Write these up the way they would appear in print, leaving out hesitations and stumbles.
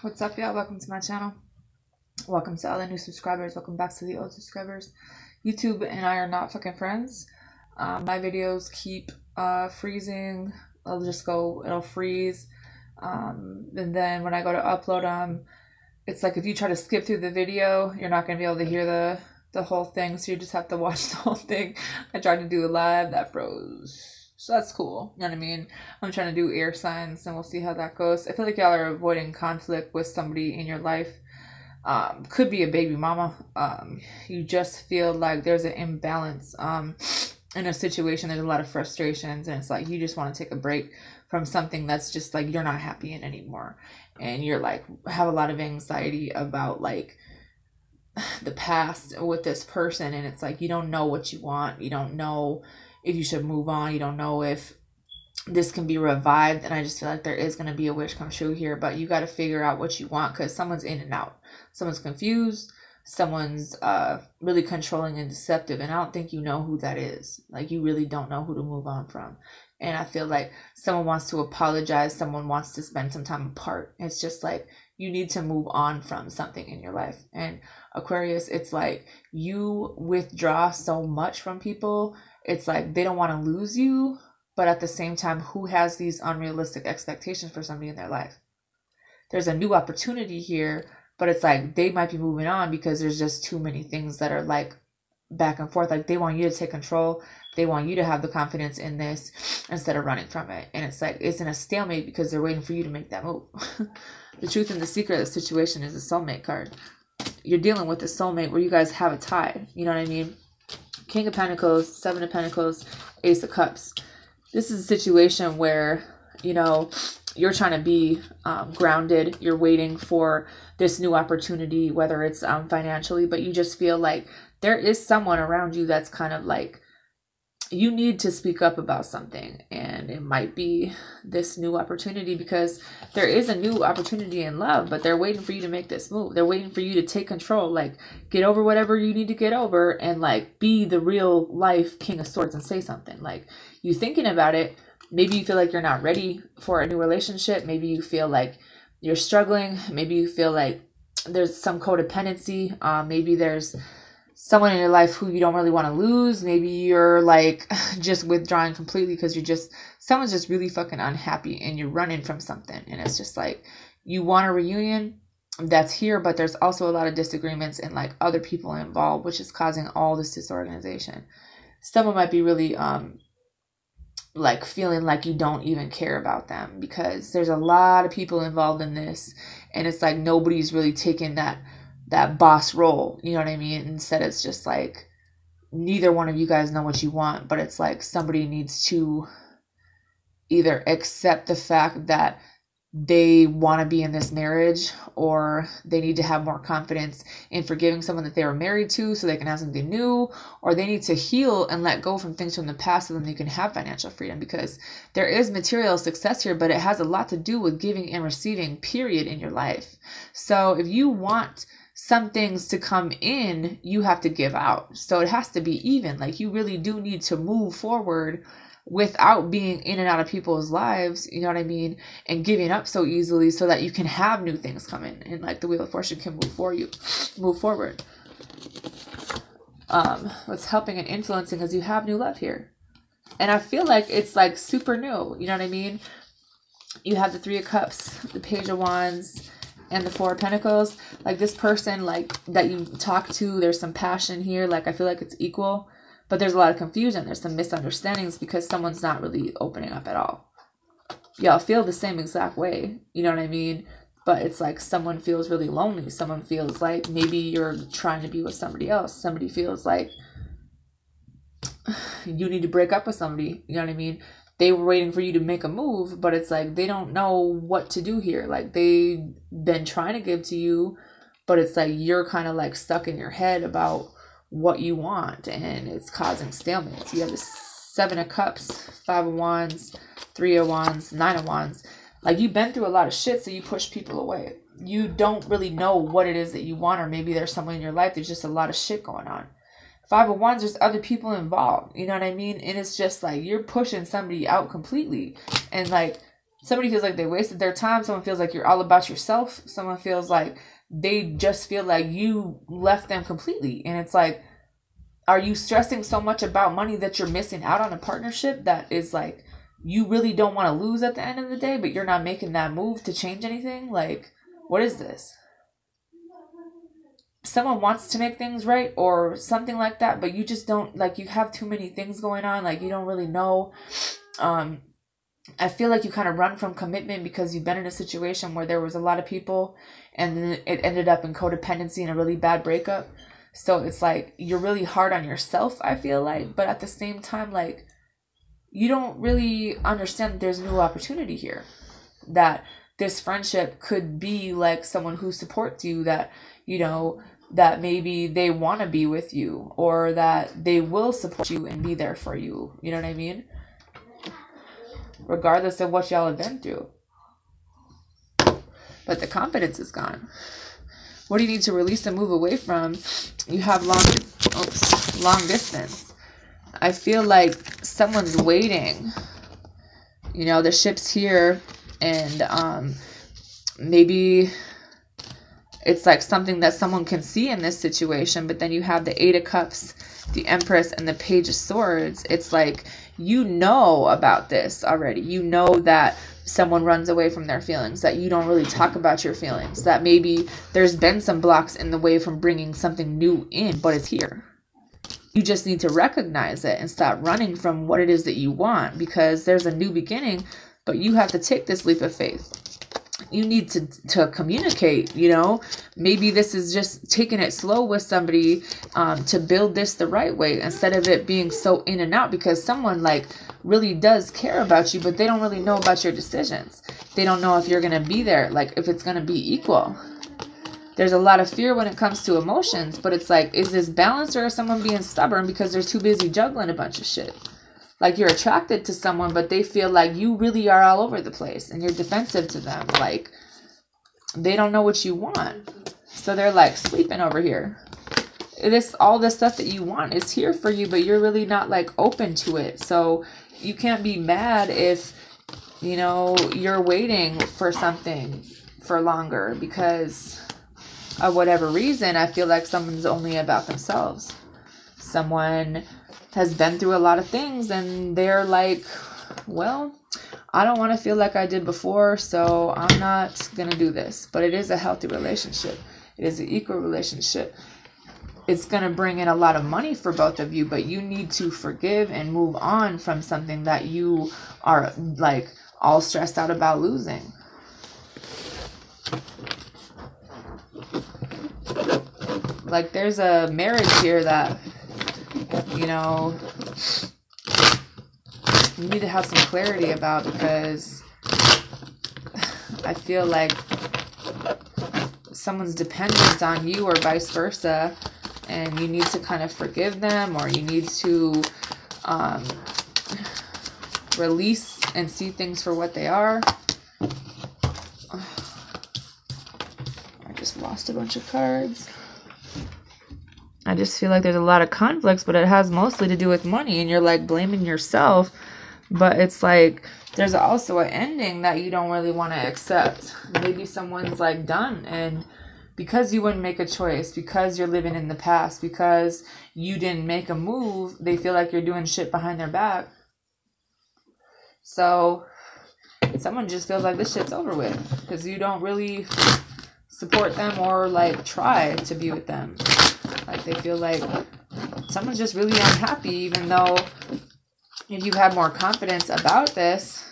What's up, y'all? Welcome to my channel. Welcome to all the new subscribers. Welcome back to the old subscribers. YouTube and I are not fucking friends. My videos keep freezing. It'll freeze. And then when I go to upload them, it's like if you try to skip through the video, you're not going to be able to hear the whole thing. So you just have to watch the whole thing. I tried to do it live, that froze. So that's cool. You know what I mean? I'm trying to do air signs and we'll see how that goes. I feel like y'all are avoiding conflict with somebody in your life. Could be a baby mama. You just feel like there's an imbalance in a situation. There's a lot of frustrations and it's like you just want to take a break from something that's just like you're not happy in anymore. And you're like have a lot of anxiety about like the past with this person, and it's like you don't know what you want. You don't know if you should move on. You don't know if this can be revived. And I just feel like there is going to be a wish come true here, but you got to figure out what you want, because someone's in and out. Someone's confused. Someone's really controlling and deceptive, and I don't think you know who that is. Like you really don't know who to move on from. And I feel like someone wants to apologize. Someone wants to spend some time apart. It's just like you need to move on from something in your life. And Aquarius, it's like you withdraw so much from people. It's like they don't want to lose you, but at the same time, who has these unrealistic expectations for somebody in their life? There's a new opportunity here, but it's like they might be moving on because there's just too many things that are like back and forth. Like they want you to take control. They want you to have the confidence in this instead of running from it. And it's like it's in a stalemate because they're waiting for you to make that move. The truth and the secret of the situation is the soulmate card. You're dealing with a soulmate where you guys have a tie. You know what I mean? King of Pentacles, Seven of Pentacles, Ace of Cups. This is a situation where, you know, you're trying to be grounded. You're waiting for this new opportunity, whether it's financially, but you just feel like there is someone around you that's kind of like, you need to speak up about something. And it might be this new opportunity, because there is a new opportunity in love, but they're waiting for you to make this move. They're waiting for you to take control, like get over whatever you need to get over and like be the real life King of Swords and say something. Like you thinking about it, maybe you feel like you're not ready for a new relationship. Maybe you feel like you're struggling. Maybe you feel like there's some codependency. Maybe there's someone in your life who you don't really want to lose. Maybe you're like just withdrawing completely because someone's just really fucking unhappy and you're running from something. And it's just like you want a reunion that's here, but there's also a lot of disagreements and like other people involved, which is causing all this disorganization. Someone might be really like feeling like you don't even care about them because there's a lot of people involved in this, and it's like nobody's really taking that boss role, you know what I mean? Instead it's just like neither one of you guys know what you want, but it's like somebody needs to either accept the fact that they want to be in this marriage, or they need to have more confidence in forgiving someone that they were married to so they can have something new, or they need to heal and let go from things from the past so then they can have financial freedom, because there is material success here, but it has a lot to do with giving and receiving, period, in your life. So if you want some things to come in, you have to give out. So it has to be even. Like you really do need to move forward without being in and out of people's lives, you know what I mean, and giving up so easily so that you can have new things come in, and like the Wheel of Fortune can move forward. What's helping and influencing is you have new love here, and I feel like it's like super new, you know what I mean? You have the Three of Cups, the Page of Wands, and the Four of Pentacles. Like this person like that you talk to, there's some passion here. Like I feel like it's equal, but there's a lot of confusion. There's some misunderstandings because someone's not really opening up at all. Y'all feel the same exact way, you know what I mean? But it's like someone feels really lonely. Someone feels like maybe you're trying to be with somebody else. Somebody feels like you need to break up with somebody, you know what I mean? They were waiting for you to make a move, but it's like they don't know what to do here. Like they've been trying to give to you, but it's like you're kind of like stuck in your head about what you want, and it's causing stalemates. You have the Seven of Cups, Five of Wands, Three of Wands, Nine of Wands. Like you've been through a lot of shit, so you push people away. You don't really know what it is that you want, or maybe there's someone in your life, there's just a lot of shit going on. Five of Wands, there's other people involved, you know what I mean? And it's just like you're pushing somebody out completely, and like somebody feels like they wasted their time. Someone feels like you're all about yourself. Someone feels like they just feel like you left them completely. And it's like, are you stressing so much about money that you're missing out on a partnership that is like, you really don't want to lose at the end of the day, but you're not making that move to change anything? Like, what is this? Someone wants to make things right or something like that, but you just don't, like, you have too many things going on. Like, you don't really know. I feel like you kind of run from commitment because you've been in a situation where there was a lot of people and then it ended up in codependency and a really bad breakup. So it's like, you're really hard on yourself, I feel like, but at the same time, like, you don't really understand that there's a new opportunity here, that this friendship could be like someone who supports you, that, you know, that maybe they want to be with you, or that they will support you and be there for you. You know what I mean? Regardless of what y'all have been through. But the confidence is gone. What do you need to release and move away from? You have long distance. I feel like someone's waiting. You know, the ship's here, and maybe it's like something that someone can see in this situation, but then you have the Eight of Cups, the Empress, and the Page of Swords. It's like, you know about this already. You know that someone runs away from their feelings, that you don't really talk about your feelings, that maybe there's been some blocks in the way from bringing something new in, but it's here. You just need to recognize it and stop running from what it is that you want, because there's a new beginning, but you have to take this leap of faith. You need to communicate, you know. Maybe this is just taking it slow with somebody to build this the right way, instead of it being so in and out, because someone like really does care about you, but they don't really know about your decisions. They don't know if you're going to be there, like if it's going to be equal. There's a lot of fear when it comes to emotions, but it's like, is this balanced, or is someone being stubborn because they're too busy juggling a bunch of shit? Like, you're attracted to someone, but they feel like you really are all over the place and you're defensive to them. Like, they don't know what you want. So they're like sleeping over here. All this stuff that you want is here for you, but you're really not like open to it. So you can't be mad if, you know, you're waiting for something for longer because of whatever reason. I feel like someone's only about themselves. Someone has been through a lot of things and they're like, well, I don't want to feel like I did before, so I'm not going to do this. But it is a healthy relationship. It is an equal relationship. It's going to bring in a lot of money for both of you, but you need to forgive and move on from something that you are like all stressed out about losing. Like, there's a marriage here that, you know, you need to have some clarity about, because I feel like someone's dependent on you or vice versa, and you need to kind of forgive them, or you need to release and see things for what they are. I just lost a bunch of cards. I just feel like there's a lot of conflicts, but it has mostly to do with money, and you're like blaming yourself. But it's like, there's also an ending that you don't really want to accept. Maybe someone's like done, and because you wouldn't make a choice, because you're living in the past, because you didn't make a move, they feel like you're doing shit behind their back. So someone just feels like this shit's over with because you don't really support them or like try to be with them. Like, they feel like someone's just really unhappy, even though if you had more confidence about this,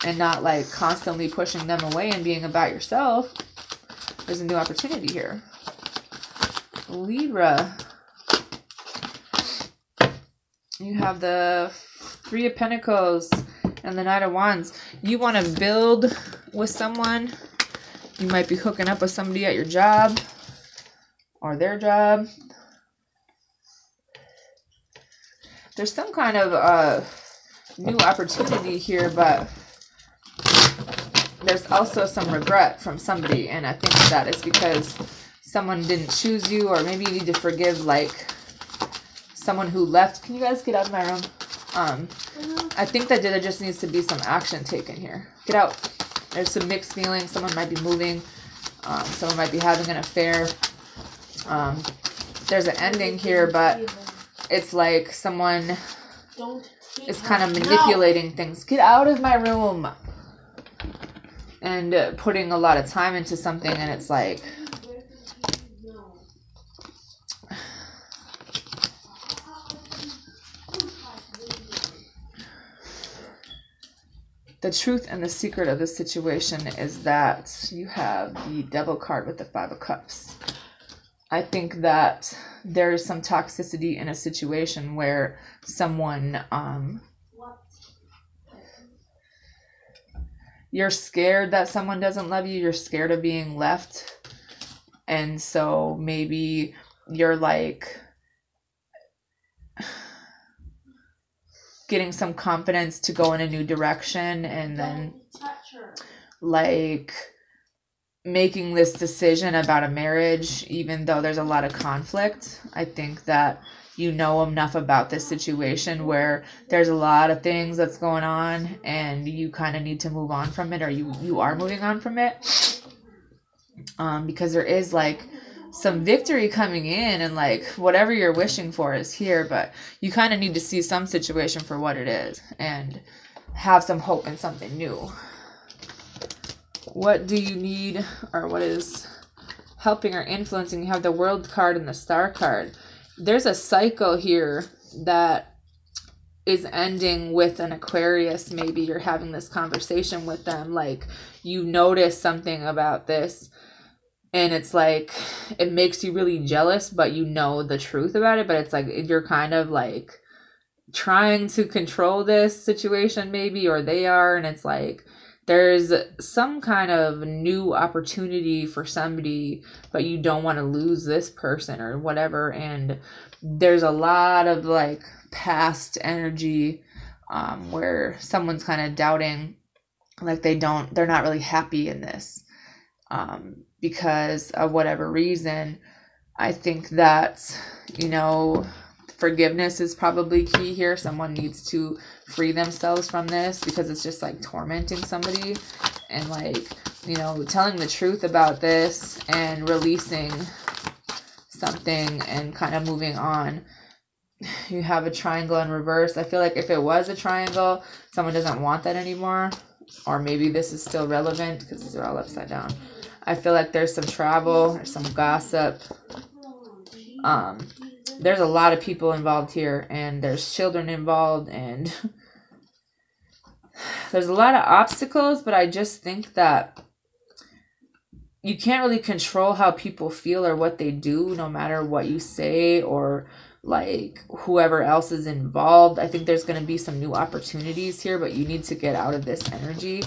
and not like constantly pushing them away and being about yourself, there's a new opportunity here. Libra. You have the Three of Pentacles and the Knight of Wands. You want to build with someone. You might be hooking up with somebody at your job or their job. There's some kind of new opportunity here, but there's also some regret from somebody, and I think that is because someone didn't choose you, or maybe you need to forgive like someone who left. Can you guys get out of my room? I think that there just needs to be some action taken here. Get out. There's some mixed feelings. Someone might be moving. Someone might be having an affair. There's an ending here, but it's like someone is kind of manipulating things. Get out of my room. And putting a lot of time into something, and it's like, the truth and the secret of the situation is that you have the Devil card with the 5 of Cups. I think that there is some toxicity in a situation where someone, you're scared that someone doesn't love you. You're scared of being left. And so maybe you're like getting some confidence to go in a new direction, and then like making this decision about a marriage, even though there's a lot of conflict. I think that you know enough about this situation where there's a lot of things that's going on, and you kind of need to move on from it, or you are moving on from it, because there is like some victory coming in, and like whatever you're wishing for is here, but you kind of need to see some situation for what it is and have some hope in something new. What do you need, or what is helping or influencing? You have the World card and the Star card. There's a cycle here that is ending with an Aquarius. Maybe you're having this conversation with them, like you notice something about this, and it's like it makes you really jealous, but you know the truth about it, but it's like you're kind of like trying to control this situation maybe, or they are, and it's like there's some kind of new opportunity for somebody, but you don't want to lose this person or whatever. And there's a lot of like past energy where someone's kind of doubting, like they're not really happy in this because of whatever reason. I think that, you know, forgiveness is probably key here. Someone needs to free themselves from this because it's just like tormenting somebody, and like, you know, telling the truth about this and releasing something and kind of moving on. You have a triangle in reverse. I feel like if it was a triangle, someone doesn't want that anymore, or maybe this is still relevant because these are all upside down. I feel like there's some travel or some gossip. There's a lot of people involved here, and there's children involved, and there's a lot of obstacles, but I just think that you can't really control how people feel or what they do, no matter what you say or like whoever else is involved. I think there's going to be some new opportunities here, but you need to get out of this energy.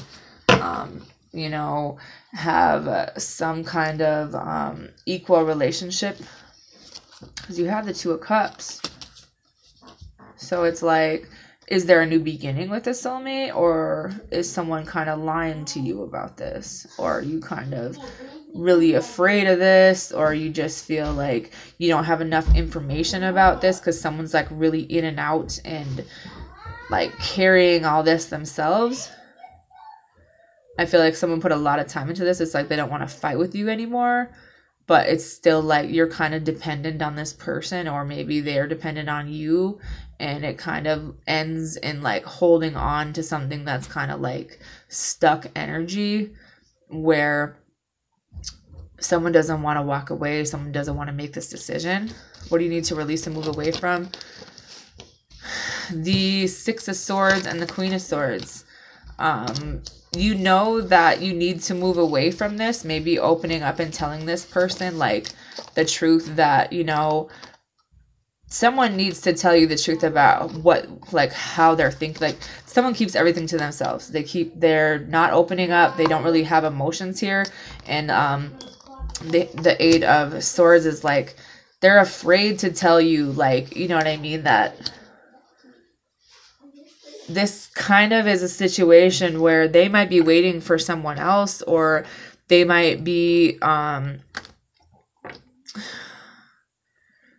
You know, have some kind of equal relationship, because you have the 2 of Cups. So it's like, is there a new beginning with a soulmate, or is someone kind of lying to you about this, or are you kind of really afraid of this, or you just feel like you don't have enough information about this because someone's like really in and out and like carrying all this themselves? I feel like someone put a lot of time into this. It's like they don't want to fight with you anymore, but it's still like you're kind of dependent on this person, or maybe they're dependent on you, and it kind of ends in like holding on to something that's kind of like stuck energy, where someone doesn't want to walk away, someone doesn't want to make this decision. What do you need to release and move away from? The 6 of Swords and the Queen of Swords. You know that you need to move away from this, maybe opening up and telling this person like the truth that, you know, someone needs to tell you the truth about what, like how they're thinking. Like someone keeps everything to themselves. They're not opening up. They don't really have emotions here. And the 8 of Swords is like they're afraid to tell you, like, you know what I mean, that this kind of is a situation where they might be waiting for someone else, or they might be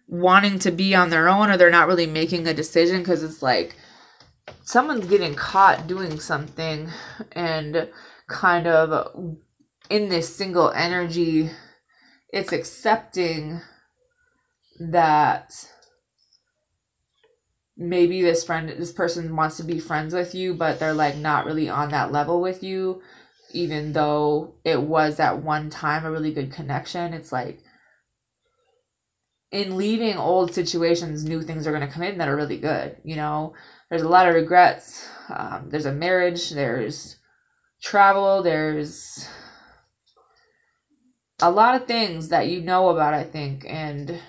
wanting to be on their own, or they're not really making a decision because it's like someone's getting caught doing something and kind of in this single energy, it's accepting that maybe this person wants to be friends with you, but they're like not really on that level with you, even though it was at one time a really good connection. It's like in leaving old situations, new things are going to come in that are really good. You know, there's a lot of regrets. There's a marriage, there's travel, there's a lot of things that you know about, I think. And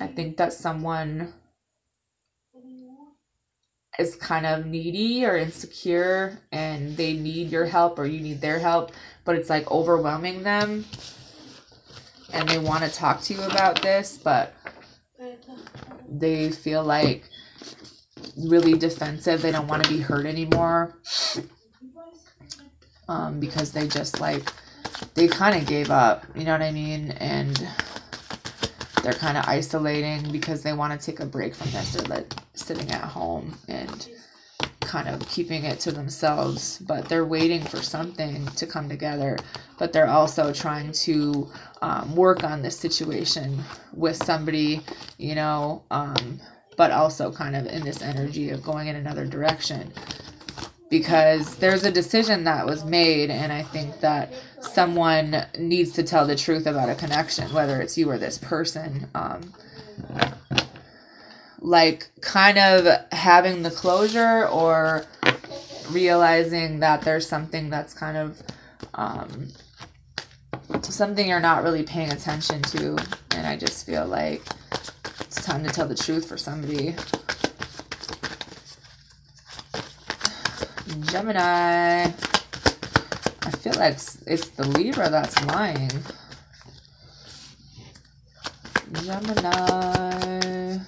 I think that someone is kind of needy or insecure and they need your help or you need their help, but it's like overwhelming them and they want to talk to you about this, but they feel like really defensive. They don't want to be hurt anymore, because they just like, they kind of gave up, you know what I mean? And they're kind of isolating because they want to take a break from this. They're like sitting at home and kind of keeping it to themselves, but they're waiting for something to come together. But they're also trying to work on this situation with somebody, you know, but also kind of in this energy of going in another direction, because there's a decision that was made, and I think that someone needs to tell the truth about a connection, whether it's you or this person. Like kind of having the closure or realizing that there's something that's kind of something you're not really paying attention to, and I just feel like it's time to tell the truth for somebody. Gemini, I feel like it's the Libra that's lying. Gemini.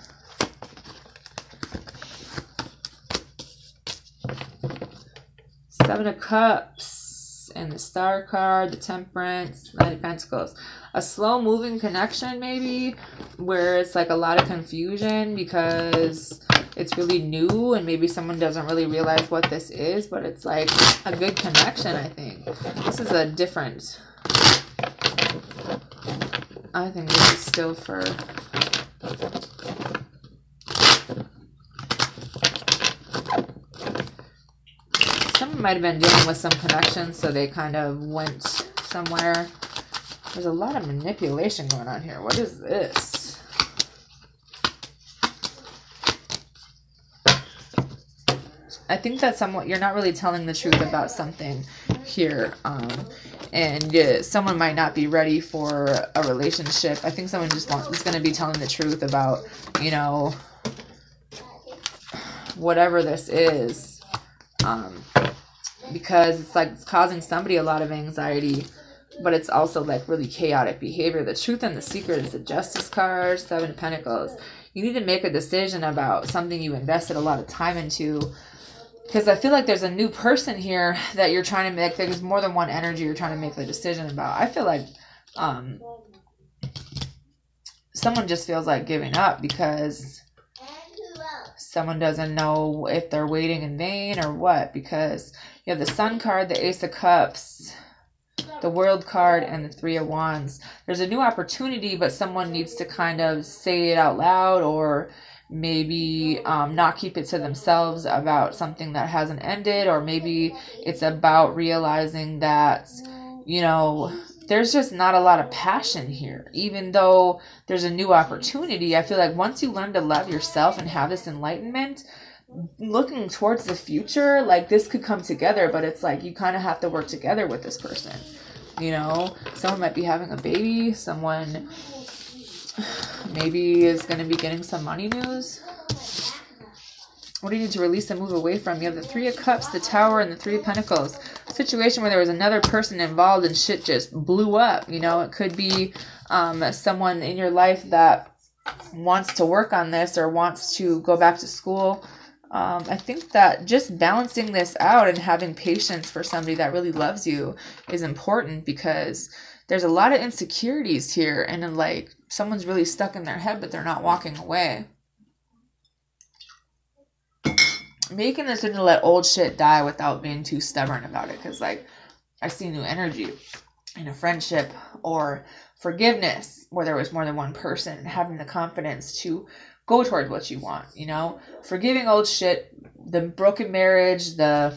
Seven of Cups and the Star card, the Temperance, Knight of Pentacles. A slow moving connection maybe, where it's like a lot of confusion because it's really new and maybe someone doesn't really realize what this is, but it's like a good connection, I think. This is a different, I think this is still for someone might have been dealing with some connections, so they kind of went somewhere. There's a lot of manipulation going on here. What is this? I think that you're not really telling the truth about something here. And someone might not be ready for a relationship. I think someone just is going to be telling the truth about, you know, whatever this is. Because it's like it's causing somebody a lot of anxiety, but it's also like really chaotic behavior. The Truth and the Secret is the Justice card, Seven of Pentacles. You need to make a decision about something you invested a lot of time into. Because I feel like there's a new person here that you're trying to make. There's more than one energy you're trying to make the decision about. I feel like someone just feels like giving up because someone doesn't know if they're waiting in vain or what. Because you have the Sun card, the Ace of Cups, the World card, and the Three of Wands. There's a new opportunity, but someone needs to kind of say it out loud, or maybe not keep it to themselves about something that hasn't ended, or maybe it's about realizing that, you know, there's just not a lot of passion here. Even though there's a new opportunity, I feel like once you learn to love yourself and have this enlightenment, looking towards the future, like this could come together, but it's like you kind of have to work together with this person. You know, someone might be having a baby, someone maybe is going to be getting some money news. What do you need to release and move away from? You have the Three of Cups, the Tower, and the Three of Pentacles. A situation where there was another person involved and shit just blew up. You know, it could be someone in your life that wants to work on this or wants to go back to school. I think that just balancing this out and having patience for somebody that really loves you is important, because there's a lot of insecurities here, and then, like, someone's really stuck in their head, but they're not walking away. making a decision to let old shit die without being too stubborn about it. Because, like, I see new energy in a friendship or forgiveness where there was more than one person, having the confidence to go towards what you want, you know, forgiving old shit, the broken marriage, the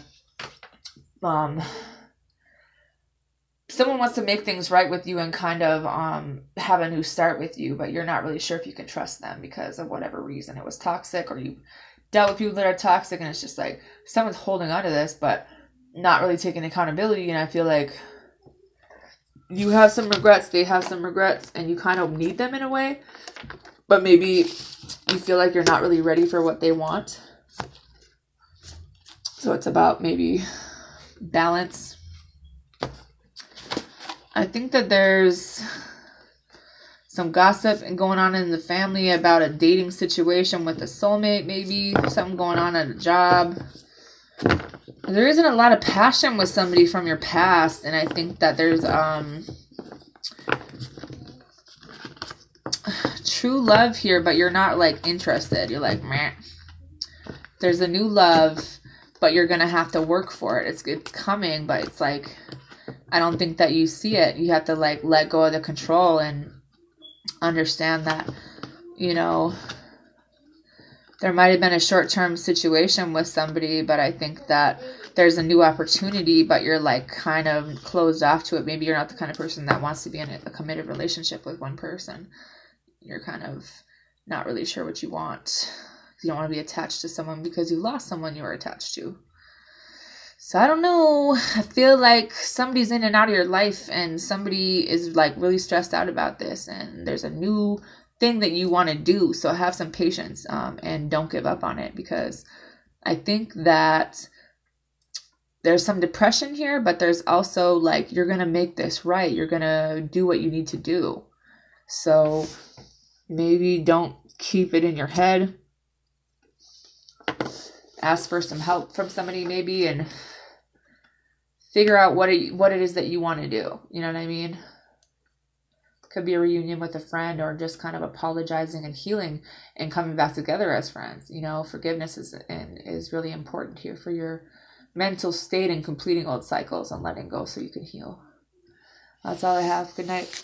someone wants to make things right with you and kind of have a new start with you, but you're not really sure if you can trust them because of whatever reason. It was toxic, or you dealt with people that are toxic, and it's just like someone's holding on to this but not really taking accountability. And I feel like you have some regrets, they have some regrets, and you kind of need them in a way, but maybe you feel like you're not really ready for what they want. So it's about maybe balance. I think that there's some gossip going on in the family about a dating situation with a soulmate, maybe something going on at a job. There isn't a lot of passion with somebody from your past, and I think that there's true love here, but you're not like interested. You're like, meh. There's a new love, but you're gonna have to work for it. It's coming, but it's like, I don't think that you see it. You have to like let go of the control and understand that, you know, there might have been a short-term situation with somebody, but I think that there's a new opportunity, but you're like kind of closed off to it. Maybe you're not the kind of person that wants to be in a committed relationship with one person. You're kind of not really sure what you want. You don't want to be attached to someone because you lost someone you were attached to. So I don't know. I feel like somebody's in and out of your life, and somebody is like really stressed out about this, and there's a new thing that you want to do. So have some patience and don't give up on it, because I think that there's some depression here, but there's also like, you're going to make this right. You're going to do what you need to do. So maybe don't keep it in your head. Ask for some help from somebody maybe, and figure out what it is that you want to do. You know what I mean? Could be a reunion with a friend, or just kind of apologizing and healing and coming back together as friends. You know, forgiveness is really important here for your mental state and completing old cycles and letting go so you can heal. That's all I have. Good night.